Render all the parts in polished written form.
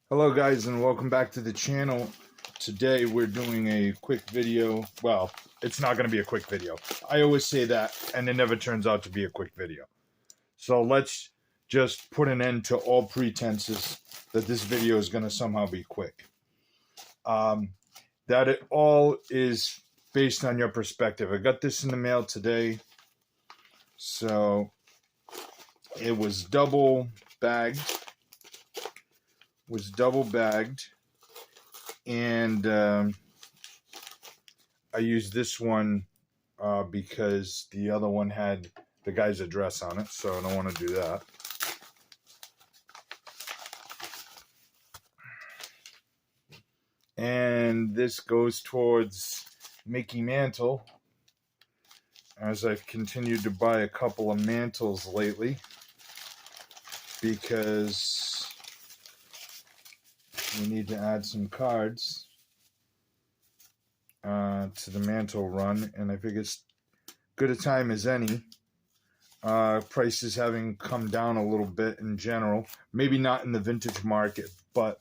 Hello guys and welcome back to the channel. Today we're doing a quick video. Well, it's not going to be a quick video. I always say that and it never turns out to be a quick video. So let's just put an end to all pretenses that this video is going to somehow be quick. That it all is based on your perspective. I got this in the mail today. So it was double bagged. And I used this one because the other one had the guy's address on it, so I don't want to do that. And this goes towards Mickey Mantle, as I've continued to buy a couple of mantles lately because we need to add some cards to the mantle run, and I think it's good a time as any. Prices having come down a little bit in general, maybe not in the vintage market, but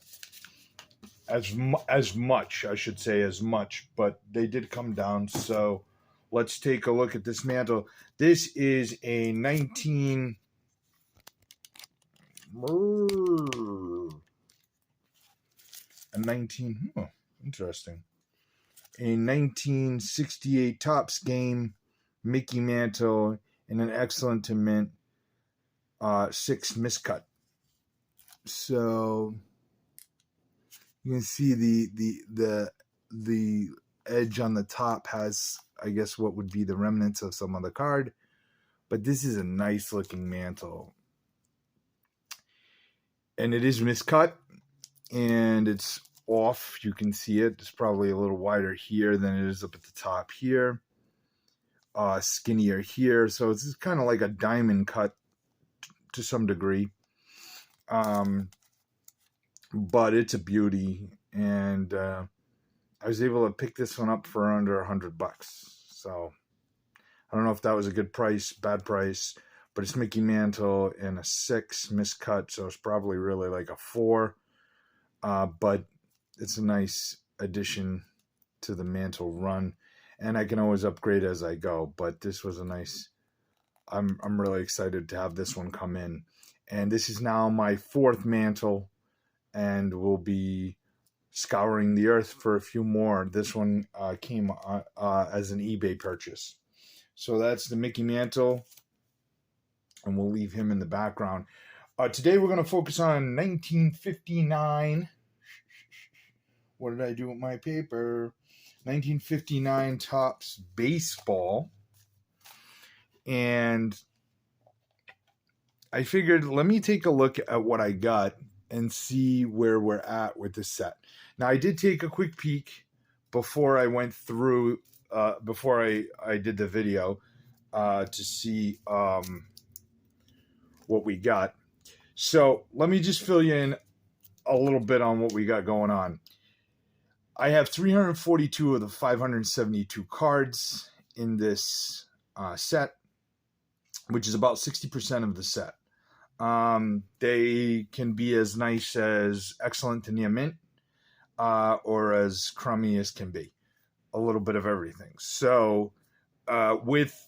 as much, I should say, as much, but they did come down. So let's take a look at this mantle. This is a 19 interesting. A 1968 Topps game, Mickey Mantle, in an excellent to mint 6 miscut. So you can see the edge on the top has, I guess, what would be the remnants of some other card. But this is a nice looking mantle. And it is miscut, and it's off. You can see it. It's probably a little wider here than it is up at the top here. Skinnier here. So it's kind of like a diamond cut to some degree. But it's a beauty. And I was able to pick this one up for under $100. So I don't know if that was a good price, bad price. But it's Mickey Mantle in a 6 miscut, so it's probably really like a 4. But it's a nice addition to the mantle run, and I can always upgrade as I go. But this was a nice. I'm really excited to have this one come in, and this is now my 4th mantle, and we'll be scouring the earth for a few more. This one came as an eBay purchase, so that's the Mickey Mantle. And we'll leave him in the background. Today we're going to focus on 1959. What did I do with my paper? 1959 Topps baseball. And I figured, let me take a look at what I got and see where we're at with this set. Now, I did take a quick peek before I went through, before I did the video to see what we got. So let me just fill you in a little bit on what we got going on. I have 342 of the 572 cards in this set, which is about 60% of the set. They can be as nice as excellent to near mint, or as crummy as can be. A little bit of everything. So with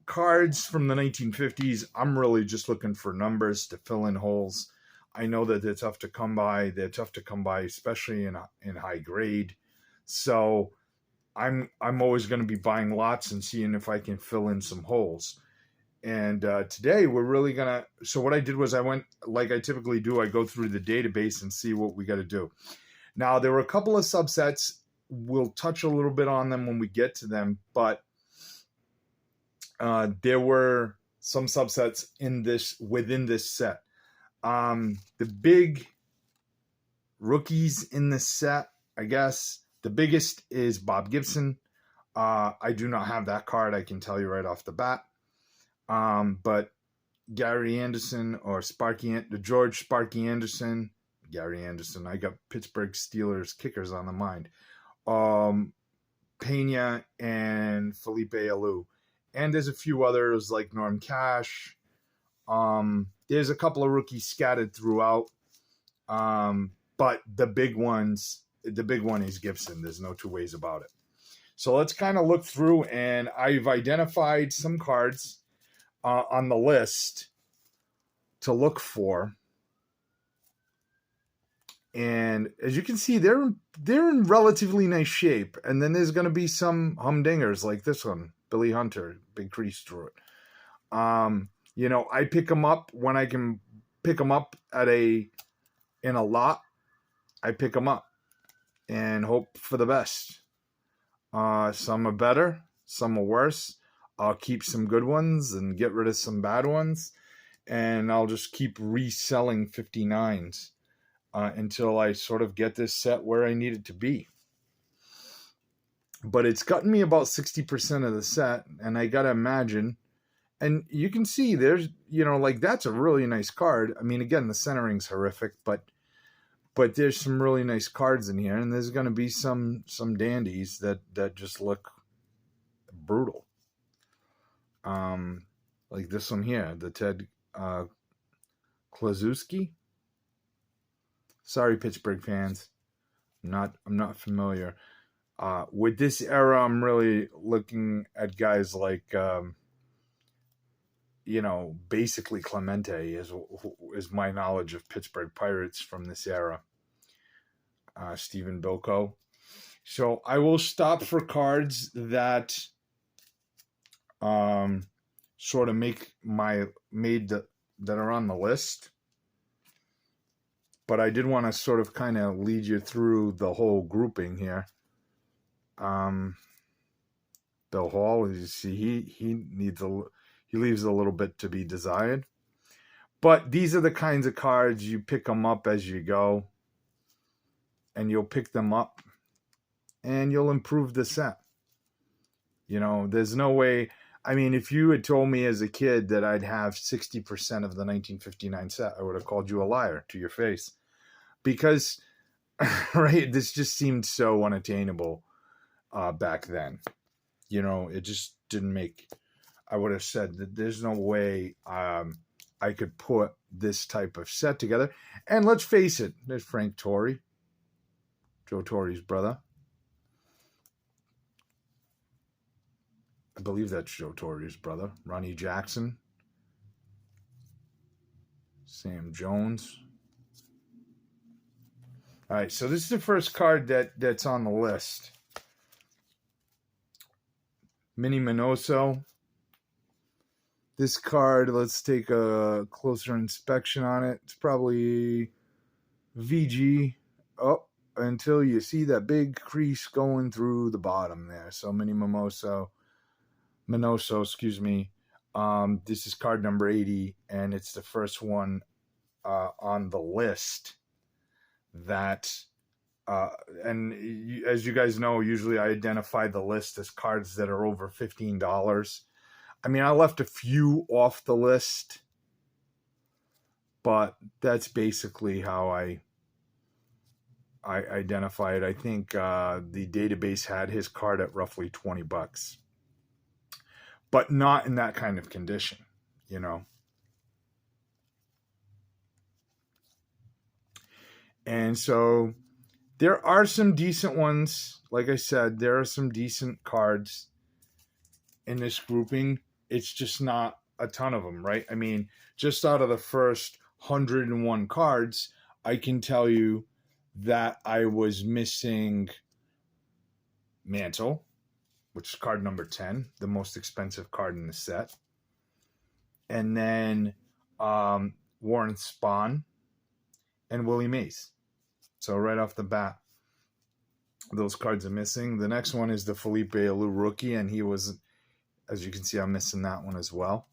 cards from the 1950s, I'm really just looking for numbers to fill in holes. I know that they're tough to come by. They're tough to come by, especially in high grade. So I'm always going to be buying lots and seeing if I can fill in some holes. And today we're really going to, so what I did was I went, like I typically do, I go through the database and see what we got to do. Now, there were a couple of subsets. We'll touch a little bit on them when we get to them, but there were some subsets within this set. The big rookies in this set, I guess, the biggest is Bob Gibson. I do not have that card, I can tell you right off the bat. But Gary Anderson or George Sparky Anderson, Gary Anderson. I got Pittsburgh Steelers kickers on the mind. Pena and Felipe Lu. And there's a few others like Norm Cash. There's a couple of rookies scattered throughout. But the big one is Gibson. There's no two ways about it. So let's kind of look through, and I've identified some cards on the list to look for. And as you can see, they're in relatively nice shape. And then there's going to be some humdingers like this one, Billy Hunter, big crease through it. I pick them up when I can pick them up in a lot. I pick them up and hope for the best. Some are better, some are worse. I'll keep some good ones and get rid of some bad ones. And I'll just keep reselling 59s. Until I sort of get this set where I need it to be. But it's gotten me about 60% of the set, and I gotta imagine, and you can see there's, that's a really nice card. I mean, again, the centering's horrific, but there's some really nice cards in here, and there's gonna be some dandies that just look brutal. Like this one here, the Ted Klaczewski. Sorry, Pittsburgh fans. I'm not familiar. With this era, I'm really looking at guys like, basically Clemente is my knowledge of Pittsburgh Pirates from this era. Stephen Bilko. So I will stop for cards that sort of that are on the list. But I did want to sort of kind of lead you through the whole grouping here. Bill Hall, you see, he leaves a little bit to be desired. But these are the kinds of cards you pick them up as you go, and you'll pick them up, and you'll improve the set. There's no way. I mean, if you had told me as a kid that I'd have 60% of the 1959 set, I would have called you a liar to your face. Because, right, this just seemed so unattainable back then. It just didn't make... I would have said that there's no way I could put this type of set together. And let's face it, there's Frank Torrey, Joe Torre's brother. I believe that's Joe Torre's brother. Ronnie Jackson. Sam Jones. All right, so this is the first card that's on the list. Minnie Minoso. This card, let's take a closer inspection on it. It's probably VG. Oh, until you see that big crease going through the bottom there. So Minnie Minoso, excuse me. This is card number 80, and it's the first one on the list that, and as you guys know, usually I identify the list as cards that are over $15. I mean, I left a few off the list, but that's basically how I identify it. I think the database had his card at roughly $20. But not in that kind of condition, And so there are some decent ones. Like I said, there are some decent cards in this grouping. It's just not a ton of them, right? I mean, just out of the first 101 cards, I can tell you that I was missing Mantle, which is card number 10, the most expensive card in the set. And then Warren Spahn and Willie Mays. So right off the bat, those cards are missing. The next one is the Felipe Lu rookie, and he was, as you can see, I'm missing that one as well.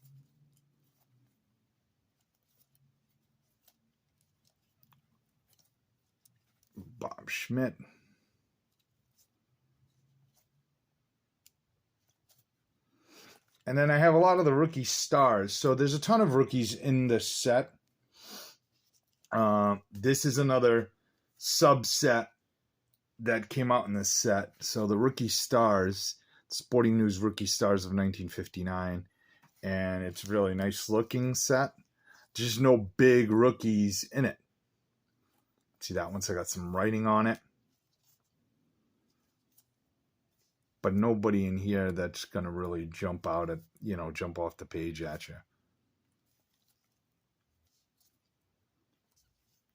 Bob Schmidt. And then I have a lot of the rookie stars. So there's a ton of rookies in this set. This is another subset that came out in this set. So the rookie stars, Sporting News rookie stars of 1959. And it's a really nice looking set. Just no big rookies in it. See that one's got some writing on it. But nobody in here that's going to really jump out at, jump off the page at you.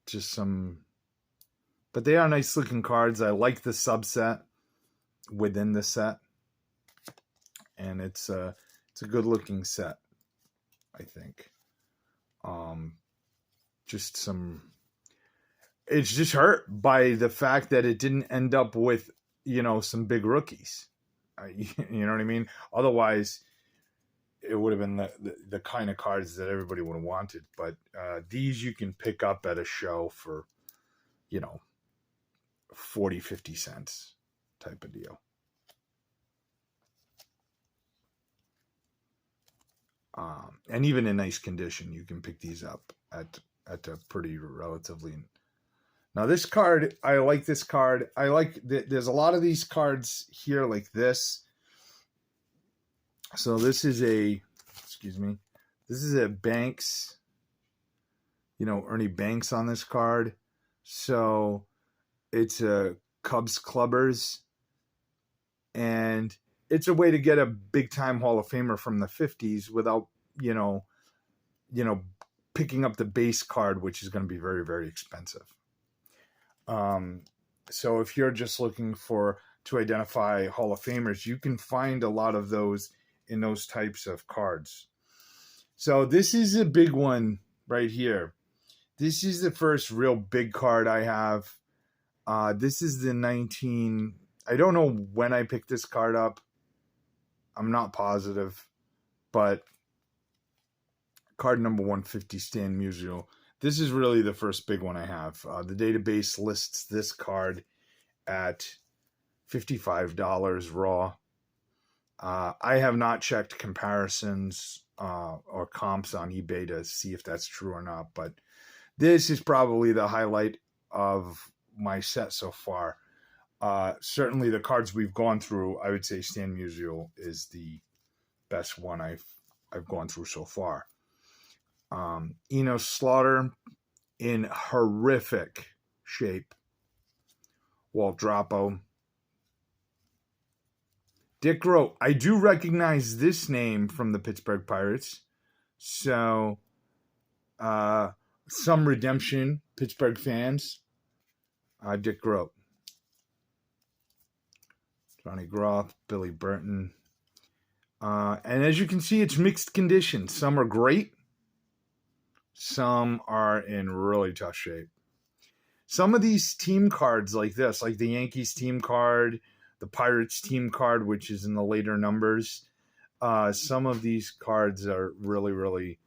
Just some, but they are nice looking cards. I like the subset within the set. And it's a good looking set, I think. It's just hurt by the fact that it didn't end up with, some big rookies. You know what I mean? Otherwise, it would have been the kind of cards that everybody would have wanted. But these you can pick up at a show for, 40, 50 cents type of deal. And even in nice condition, you can pick these up at a pretty relatively. Now this card, I like this card. There's a lot of these cards here like this. So this is a Banks, Ernie Banks on this card. So it's a Cubs Clubbers. And it's a way to get a big time Hall of Famer from the 50s without, picking up the base card, which is going to be very, very expensive. So if you're just looking to identify Hall of Famers, you can find a lot of those in those types of cards. So this is a big one right here. This is the first real big card I have. This is I don't know when I picked this card up. I'm not positive, but card number 150, Stan Musial. This is really the first big one I have. The database lists this card at $55 raw. I have not checked comparisons or comps on eBay to see if that's true or not, but this is probably the highlight of my set so far. Certainly the cards we've gone through, I would say Stan Musial is the best one I've gone through so far. Enos Slaughter in horrific shape. Walt Drapo. Dick Rowe. I do recognize this name from the Pittsburgh Pirates. So, some redemption, Pittsburgh fans. Dick Rowe. Johnny Groff, Billy Burton. And as you can see, it's mixed condition. Some are great. Some are in really tough shape. Some of these team cards like this, like the Yankees team card, the Pirates team card, which is in the later numbers, some of these cards are really, really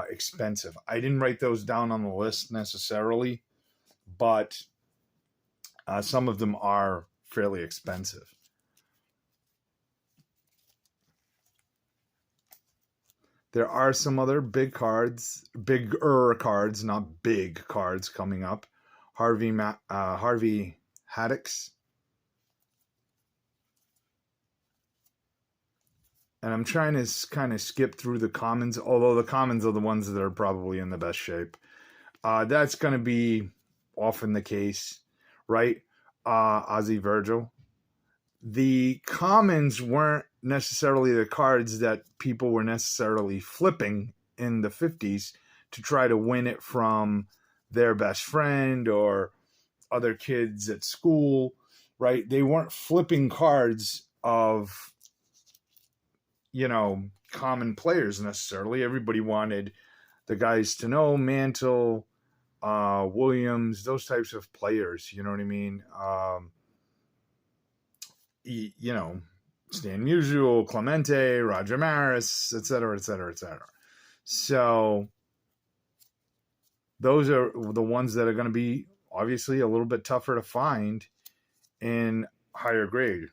expensive. I didn't write those down on the list necessarily, but some of them are fairly expensive. There are some other bigger cards, not big cards coming up. Harvey Haddix. And I'm trying to kind of skip through the commons, although the commons are the ones that are probably in the best shape. That's going to be often the case, right? Ozzie Virgil. The commons weren't necessarily the cards that people were necessarily flipping in the 50s to try to win it from their best friend or other kids at school, right? They weren't flipping cards of, common players necessarily. Everybody wanted the guys to know, Mantle, Williams, those types of players, you know what I mean? Stan Musial, Clemente, Roger Maris, et cetera, et cetera, et cetera. So those are the ones that are going to be obviously a little bit tougher to find in higher grade.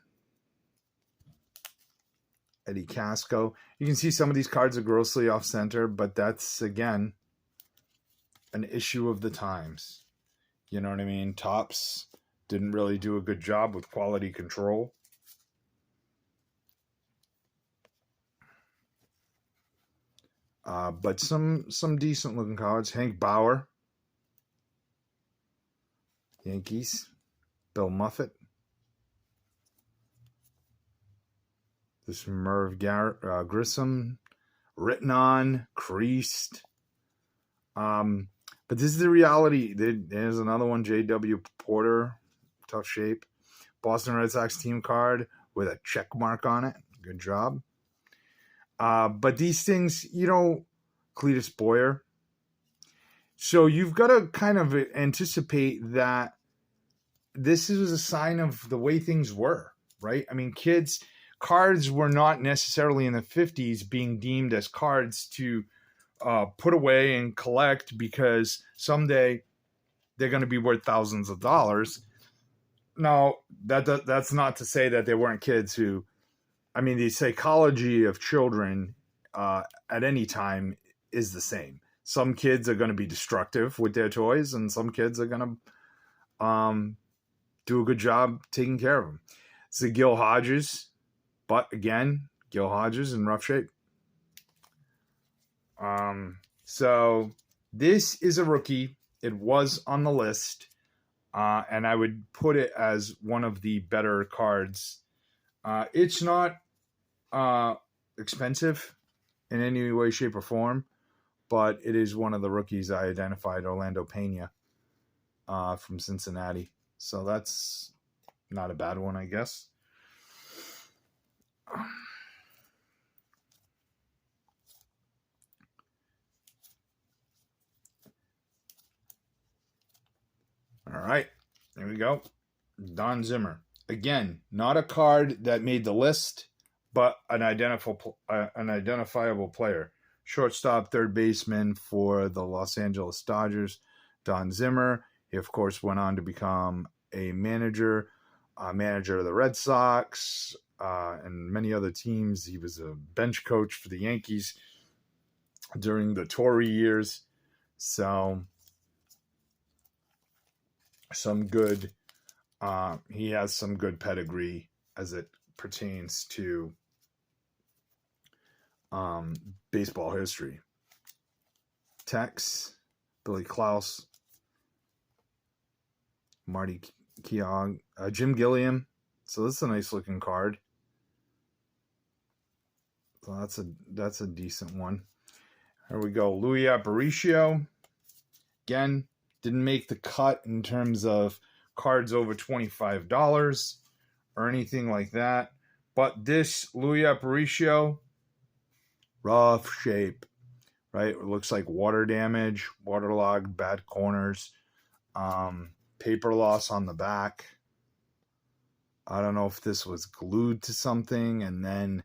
Eddie Casco. You can see some of these cards are grossly off center, but that's, again, an issue of the times. You know what I mean? Topps didn't really do a good job with quality control. But some decent looking cards. Hank Bauer. Yankees. Bill Muffett. This Merv Grissom. Written on, creased. But this is the reality. There's another one, J.W. Porter. Tough shape. Boston Red Sox team card with a check mark on it. Good job. But these things, Cletus Boyer. So you've got to kind of anticipate that this is a sign of the way things were, right? I mean, cards were not necessarily in the 50s being deemed as cards to put away and collect because someday they're going to be worth thousands of dollars. Now, that's not to say that there weren't kids who, I mean, the psychology of children at any time is the same. Some kids are going to be destructive with their toys, and some kids are going to do a good job taking care of them. It's a Gil Hodges, but again, Gil Hodges in rough shape. So this is a rookie. It was on the list, and I would put it as one of the better cards. It's not expensive in any way, shape, or form, but it is one of the rookies I identified, Orlando Pena from Cincinnati. So that's not a bad one, I guess. All right, there we go. Don Zimmer. Again, not a card that made the list, but an identifiable player. Shortstop, third baseman for the Los Angeles Dodgers, Don Zimmer. He, of course, went on to become a manager of the Red Sox and many other teams. He was a bench coach for the Yankees during the Tory years. So, he has some good pedigree as it pertains to baseball history. Tex, Billy Klaus, Marty Keogh, Jim Gilliam. So this is a nice looking card. So that's a decent one. Here we go. Louis Aparicio. Again, didn't make the cut in terms of cards over $25 or anything like that. But this Louis Aparicio, rough shape, right? It looks like water damage, waterlogged, bad corners, paper loss on the back. I don't know if this was glued to something and then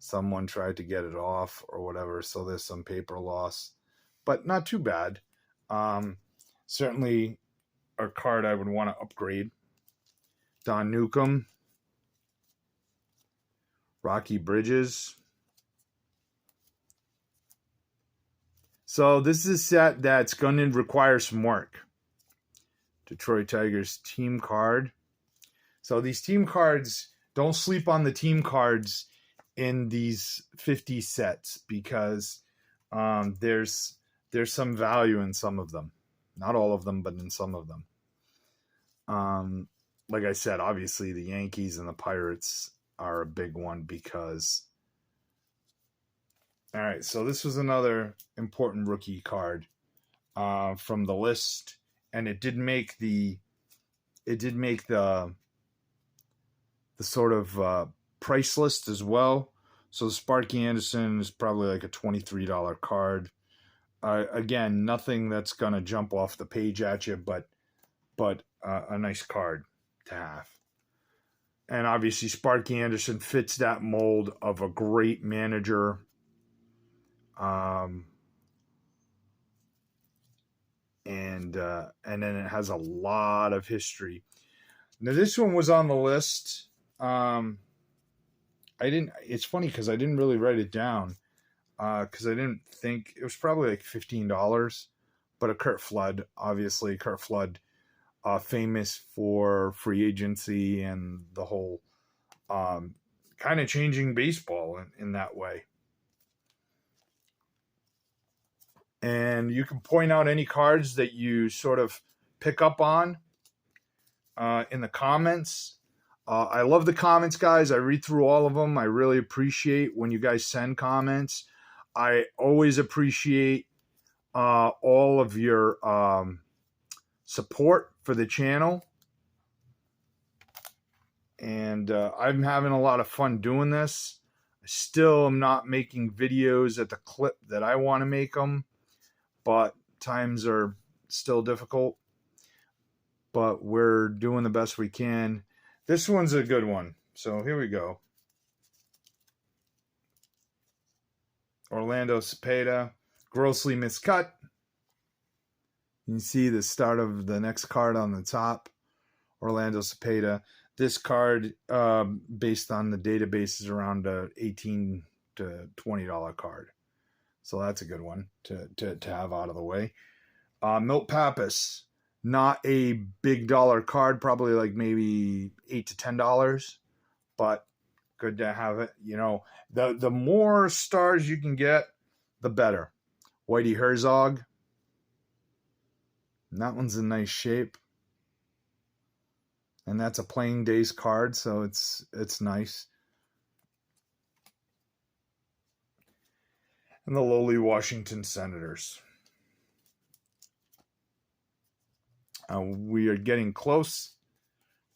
someone tried to get it off or whatever. So there's some paper loss, but not too bad. Certainly a card I would want to upgrade. Don Newcomb, Rocky Bridges. So this is a set that's going to require some work. Detroit Tigers team card. So these team cards, don't sleep on the team cards in these 50 sets because there's some value in some of them. Not all of them, but in some of them. Like I said, obviously the Yankees and the Pirates are a big one because... All right, so this was another important rookie card from the list, and it did make the sort of price list as well. So Sparky Anderson is probably like a $23 card. Again, nothing that's gonna jump off the page at you, but a nice card to have. And obviously, Sparky Anderson fits that mold of a great manager. And then it has a lot of history. Now this one was on the list. It's funny because I didn't really write it down because I didn't think it was probably like $15. But a Curt Flood, obviously Curt Flood, famous for free agency and the whole kind of changing baseball in that way. And you can point out any cards that you sort of pick up on in the comments. I love the comments, guys. I read through all of them. I really appreciate when you guys send comments. I always appreciate all of your support for the channel. And I'm having a lot of fun doing this. I still am not making videos at the clip that I want to make them, but times are still difficult. But we're doing the best we can. This one's a good one. So here we go. Orlando Cepeda, grossly miscut. You can see the start of the next card on the top. Orlando Cepeda. This card, based on the database, is around a $18 to $20 card. So that's a good one to have out of the way. Milt Pappas. Not a big dollar card, probably like maybe $8 to $10, but good to have it. You know, the more stars you can get, the better. Whitey Herzog. And that one's in nice shape. And that's a playing days card, so it's nice. And the lowly Washington Senators. We are getting close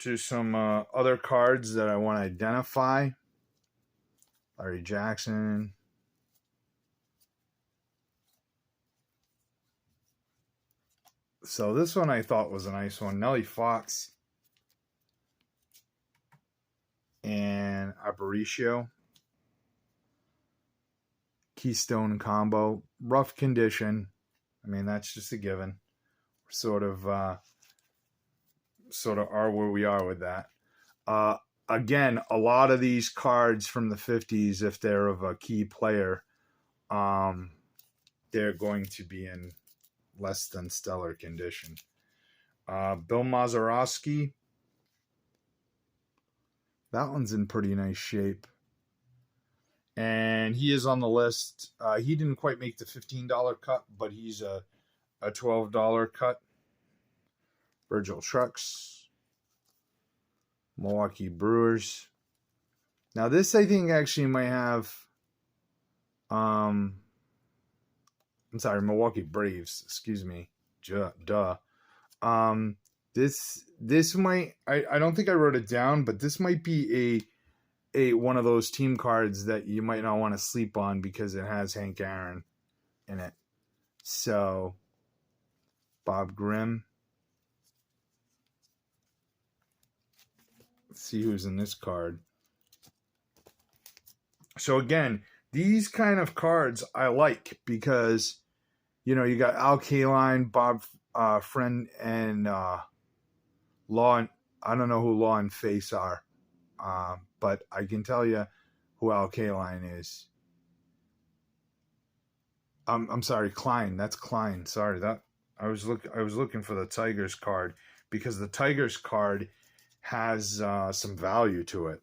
to some other cards that I want to identify. Larry Jackson. So this one I thought was a nice one. Nellie Fox. And Aparicio. Keystone combo. Rough condition. I mean, that's just a given. Sort of are where we are with that. Again, a lot of these cards from the 50s, if they're of a key player, they're going to be in less than stellar condition. Bill Mazeroski. That one's in pretty nice shape. And he is on the list. He didn't quite make the $15 cut, but he's a $12 cut. Virgil Trucks. Milwaukee Brewers. Now this I think actually might have I'm sorry, Milwaukee Braves, excuse me. Duh. This might I don't think I wrote it down, but this might be a one of those team cards that you might not want to sleep on because it has Hank Aaron in it. So Bob Grimm. Let's see who's in this card. So again, these kind of cards I like because, you know, you got Al Kaline, Bob Friend, and Law. I don't know who Law and Face are, but I can tell you who Al Kaline is. I'm sorry, Klein. That's Klein. Sorry, that I was looking for the Tigers card because the Tigers card has some value to it,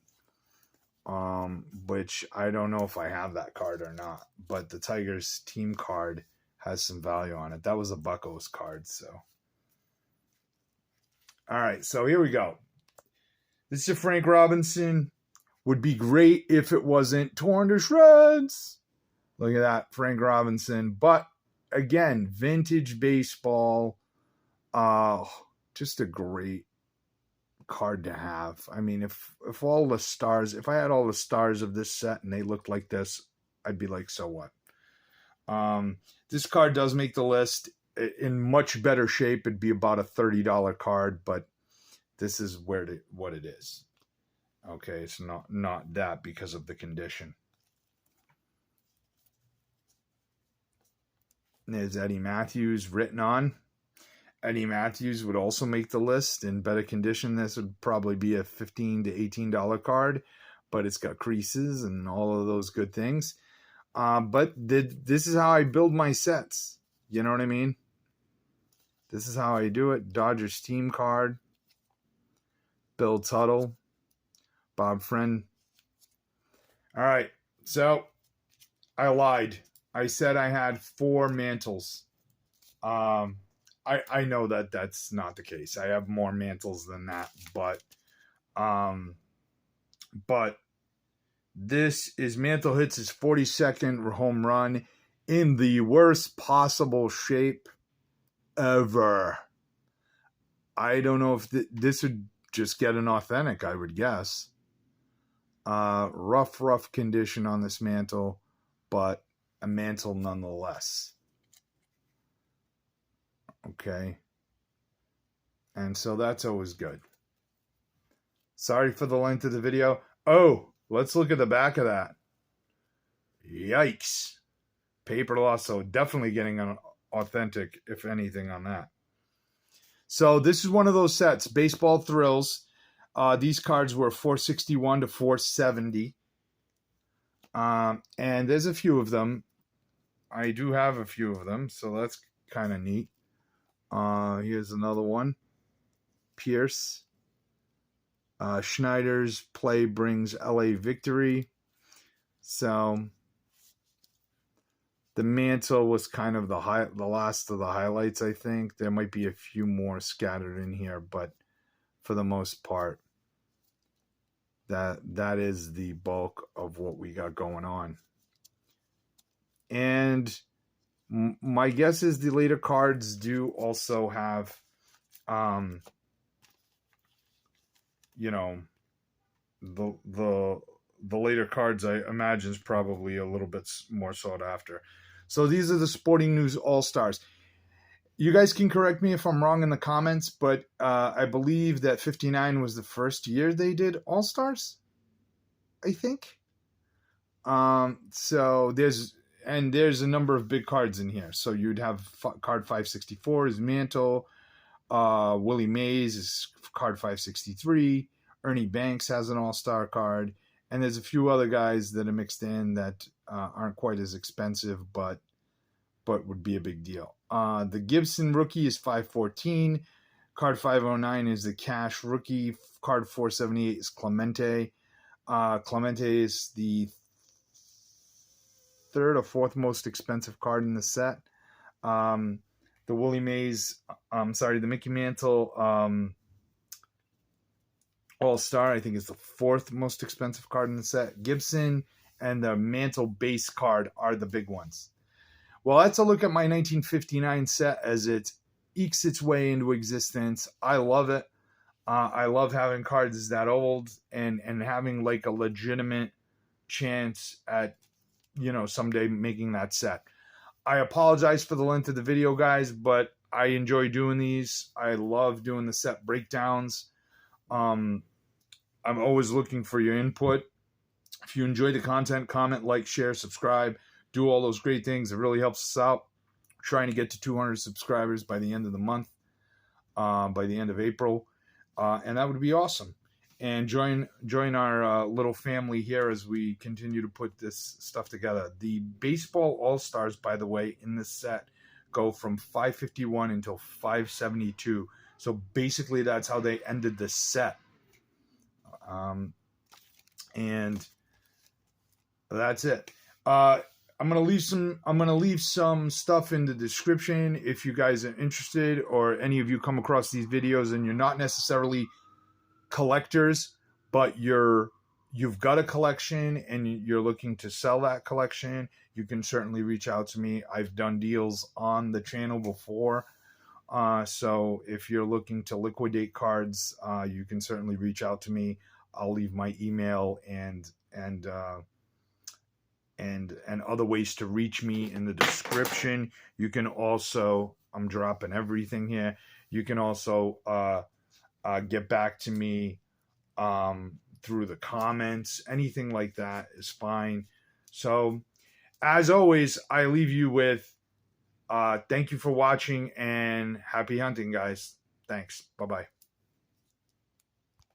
which I don't know if I have that card or not, but the Tigers team card has some value on it. That was a Buccos card. So all right, so here we go. This is Frank Robinson. Would be great if it wasn't torn to shreds. Look at that, Frank Robinson. But again, vintage baseball, just a great card to have. I mean, if all the stars, if I had all the stars of this set and they looked like this, I'd be like, so what? This card does make the list. In much better shape, it'd be about a $30 card, but this is what it is. Okay, it's not that because of the condition. There's Eddie Matthews written on. Eddie Matthews would also make the list. In better condition, this would probably be a $15 to $18 card, but it's got creases and all of those good things. But this is how I build my sets. You know what I mean? This is how I do it. Dodgers team card. Bill Tuttle. Bob Friend. All right. So I lied. I said I had 4 Mantles. I know that that's not the case. I have more Mantles than that, but this is Mantle hits his 42nd home run in the worst possible shape ever. I don't know if this would just get an authentic, I would guess. Rough condition on this Mantle, but a Mantle nonetheless. Okay. And so that's always good. Sorry for the length of the video. Oh, let's look at the back of that. Yikes. Paper loss, so definitely getting an authentic, if anything, on that. So this is one of those sets, Baseball Thrills. These cards were $461 to $470. And there's a few of them. I do have a few of them, so that's kind of neat. Here's another one. Pierce. Schneider's play brings LA victory. So the Mantle was kind of the last of the highlights, I think. There might be a few more scattered in here, but for the most part, that is the bulk of what we got going on. And my guess is the later cards do also have, you know, the later cards, I imagine, is probably a little bit more sought after. So these are the Sporting News All-Stars. You guys can correct me if I'm wrong in the comments, but I believe that 59 was the first year they did All-Stars, I think. So there's a number of big cards in here. So you'd have card 564 is Mantle. Willie Mays is card 563. Ernie Banks has an All-Star card. And there's a few other guys that are mixed in that aren't quite as expensive, but would be a big deal. The Gibson rookie is 514. Card 509 is the Cash rookie. Card 478 is Clemente. Clemente is the third or fourth most expensive card in the set. The Willie Mays, the Mickey Mantle All-Star, I think, is the fourth most expensive card in the set. Gibson and the Mantle base card are the big ones. Well, that's a look at my 1959 set as it ekes its way into existence. I love it. I love having cards that old and having like a legitimate chance at, someday making that set. I apologize for the length of the video, guys, but I enjoy doing these. I love doing the set breakdowns. I'm always looking for your input. If you enjoy the content, comment, like, share, subscribe, do all those great things. It really helps us out. We're trying to get to 200 subscribers by the end of the month, by the end of April, and that would be awesome. And join our little family here as we continue to put this stuff together. The Baseball All-Stars, by the way, in this set go from 551 until 572. So basically that's how they ended the set. And that's it. I'm gonna leave some stuff in the description if you guys are interested, or any of you come across these videos and you're not necessarily collectors, but you've got a collection and you're looking to sell that collection. You can certainly reach out to me. I've done deals on the channel before. So if you're looking to liquidate cards, you can certainly reach out to me. I'll leave my email and other ways to reach me in the description. You can also, I'm dropping everything here. You can also get back to me through the comments. Anything like that is fine. So as always, I leave you with thank you for watching and happy hunting, guys. Thanks. Bye-bye.